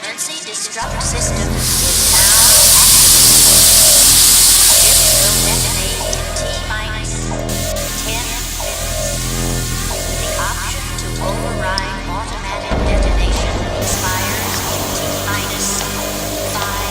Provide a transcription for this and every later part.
Emergency disrupt system is now active. Ship will detonate in T-minus 10 minutes. The option to override automatic detonation expires in T-minus 5.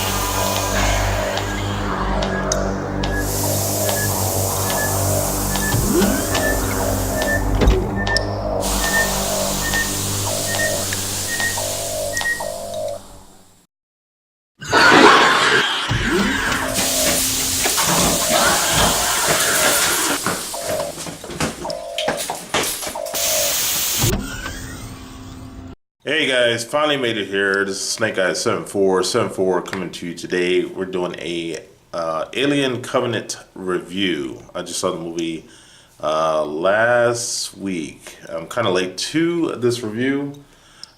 Hey guys, finally made it here. This is Snake Eyes 74 coming to you today. We're doing a Alien Covenant review. I just saw the movie last week. I'm kind of late to this review.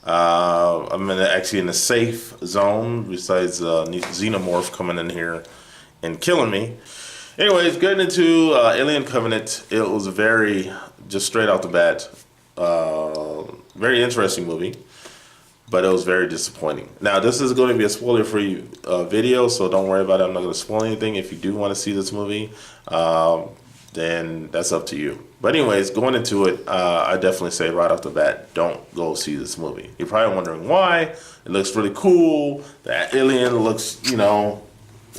I'm actually in a safe zone besides Xenomorph coming in here and killing me. Anyways, getting into Alien Covenant, it was just straight out the bat, very interesting movie. But it was very disappointing. Now, this is going to be a spoiler-free video, so don't worry about it. I'm not going to spoil anything. If you do want to see this movie, then that's up to you. But anyways, going into it, I definitely say right off the bat, don't go see this movie. You're probably wondering why. It looks really cool. That alien looks, looks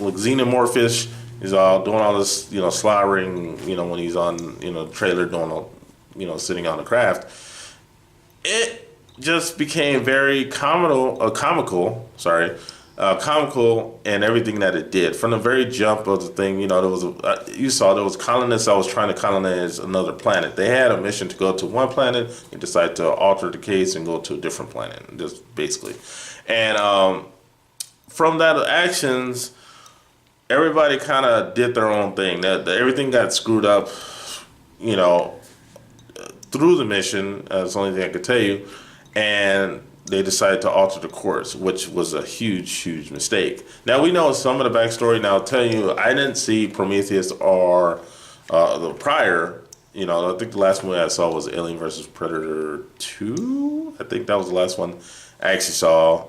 xenomorphish. He's all doing all this, slobbering, when he's on, the trailer doing all, sitting on the craft. It just became very comical in everything that it did. From the very jump of the thing, there was there was colonists that was trying to colonize another planet. They had a mission to go to one planet. They decided to alter the case and go to a different planet, just basically. And from that actions, everybody kind of did their own thing. Everything got screwed up, through the mission. That's the only thing I could tell you. And they decided to alter the course, which was a huge mistake. Now, we know some of the backstory. Now, I'll tell you, I didn't see Prometheus or the prior. I think the last movie I saw was Alien vs. Predator 2. I think that was the last one I actually saw.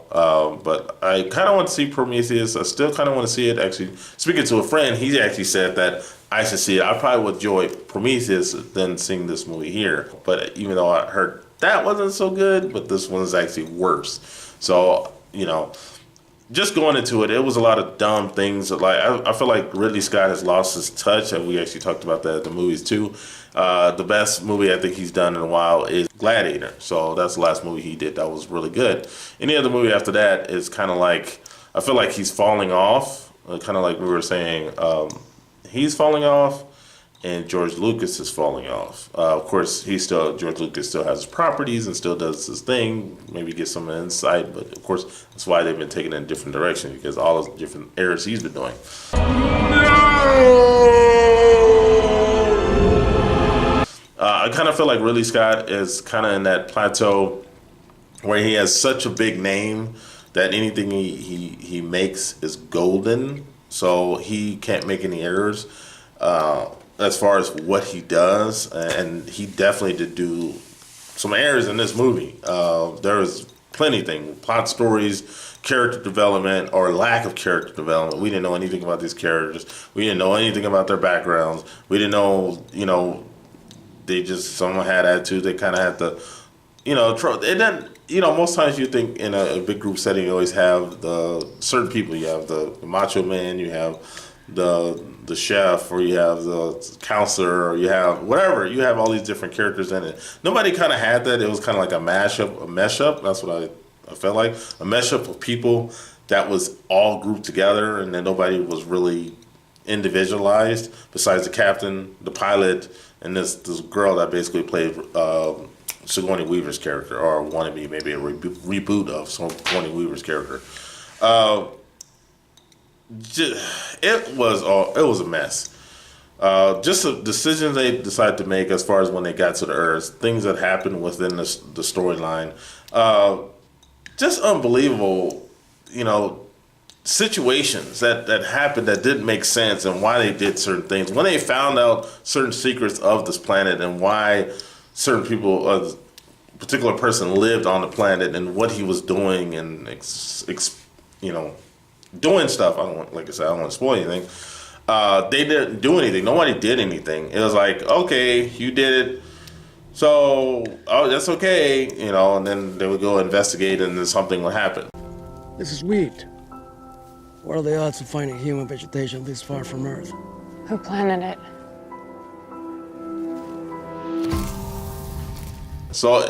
But I kind of want to see Prometheus. I still kind of want to see it. Actually, speaking to a friend, he actually said that I should see it. I probably would enjoy Prometheus than seeing this movie here. But even though I heard that wasn't so good, but this one is actually worse. So, just going into it, it was a lot of dumb things. Like I feel like Ridley Scott has lost his touch, and we actually talked about that at the movies too. The best movie I think he's done in a while is Gladiator. So that's the last movie he did that was really good. Any other movie after that is kind of like, I feel like he's falling off. Kind of like we were saying, he's falling off. And George Lucas is falling off. Of course, George Lucas still has his properties and still does his thing. Maybe get some insight, but of course, that's why they've been taking in a different direction, because all those different errors he's been doing. I kind of feel like Ridley Scott is kind of in that plateau where he has such a big name that anything he makes is golden, so he can't make any errors. As far as what he does, and he definitely did do some errors in this movie. There was plenty of things, plot stories, character development, or lack of character development. We didn't know anything about these characters. We didn't know anything about their backgrounds. We didn't know, someone had attitude. They kind of had to, it doesn't, most times you think in a big group setting, you always have the certain people. You have the macho man, you have the chef, or you have the counselor, or you have whatever. You have all these different characters in it. Nobody kind of had that. It was kind of like a mesh-up. That's what I felt like. A mesh-up of people that was all grouped together, and then nobody was really individualized besides the captain, the pilot, and this girl that basically played Sigourney Weaver's character, or wanted to be maybe a reboot of Sigourney Weaver's character. It was a mess. Just the decisions they decided to make as far as when they got to the Earth, things that happened within the storyline, just unbelievable, situations that happened that didn't make sense, and why they did certain things. When they found out certain secrets of this planet and why certain people particular person lived on the planet and what he was doing and doing stuff. Like I said, I don't want to spoil anything. They didn't do anything. Nobody did anything. It was like, okay, you did it. So, that's okay, and then they would go investigate and then something would happen. This is wheat. What are the odds of finding human vegetation this far from Earth? Who planted it? So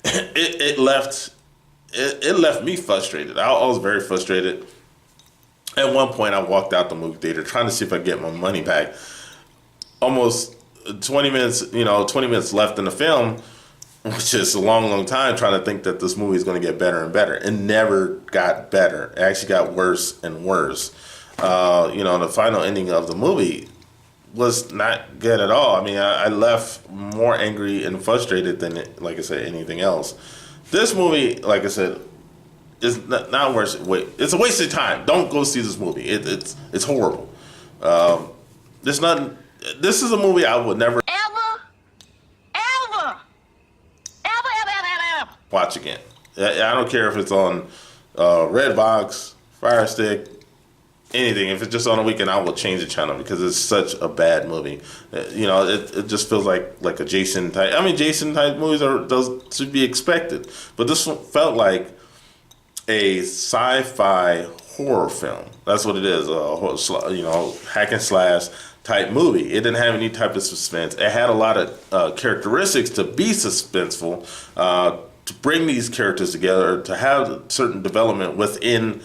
it left me frustrated. I was very frustrated. At one point, I walked out the movie theater trying to see if I could get my money back. Almost 20 minutes, 20 minutes left in the film, which is a long, long time trying to think that this movie is going to get better and better. It never got better. It actually got worse and worse. The final ending of the movie was not good at all. I mean, I left more angry and frustrated than, like I said, anything else. This movie, like I said, is not worth it. Wait, it's a waste of time. Don't go see this movie. It's horrible. This is a movie I would never Ever watch again. I don't care if it's on Redbox, Fire Stick, anything. If it's just on a weekend, I will change the channel because it's such a bad movie. It just feels like a Jason type. I mean, Jason type movies should be expected, but this one felt like a sci-fi horror film. That's what it is. Hack and slash type movie. It didn't have any type of suspense. It had a lot of characteristics to be suspenseful, to bring these characters together, to have certain development within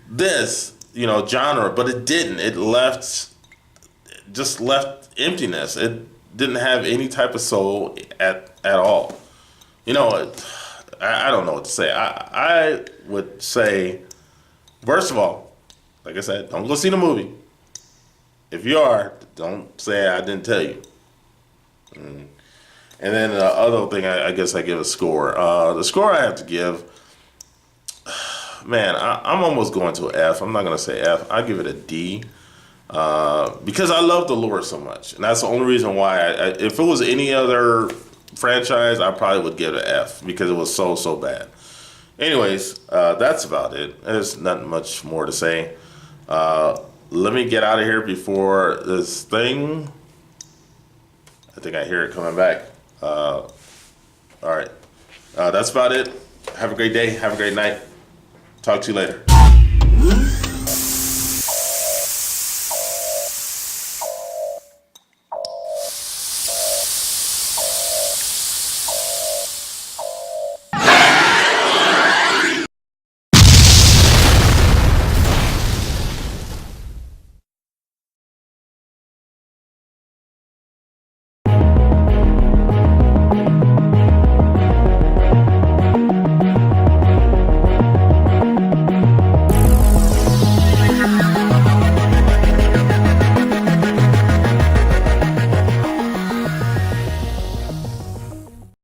this, genre, but it didn't. It just left emptiness. It didn't have any type of soul at all. I don't know what to say. I would say, first of all, like I said, don't go see the movie. If you are, don't say I didn't tell you. And then the other thing, I guess I give a score. The score I have to give, man, I'm almost going to an F. I'm not going to say F. I give it a D because I love the lore so much. And that's the only reason why. If it was any other franchise, I probably would give it an F because it was so bad. Anyways, that's about it. There's not much more to say. Let me get out of here before this thing. I think I hear it coming back. All right. That's about it. Have a great day. Have a great night. Talk to you later.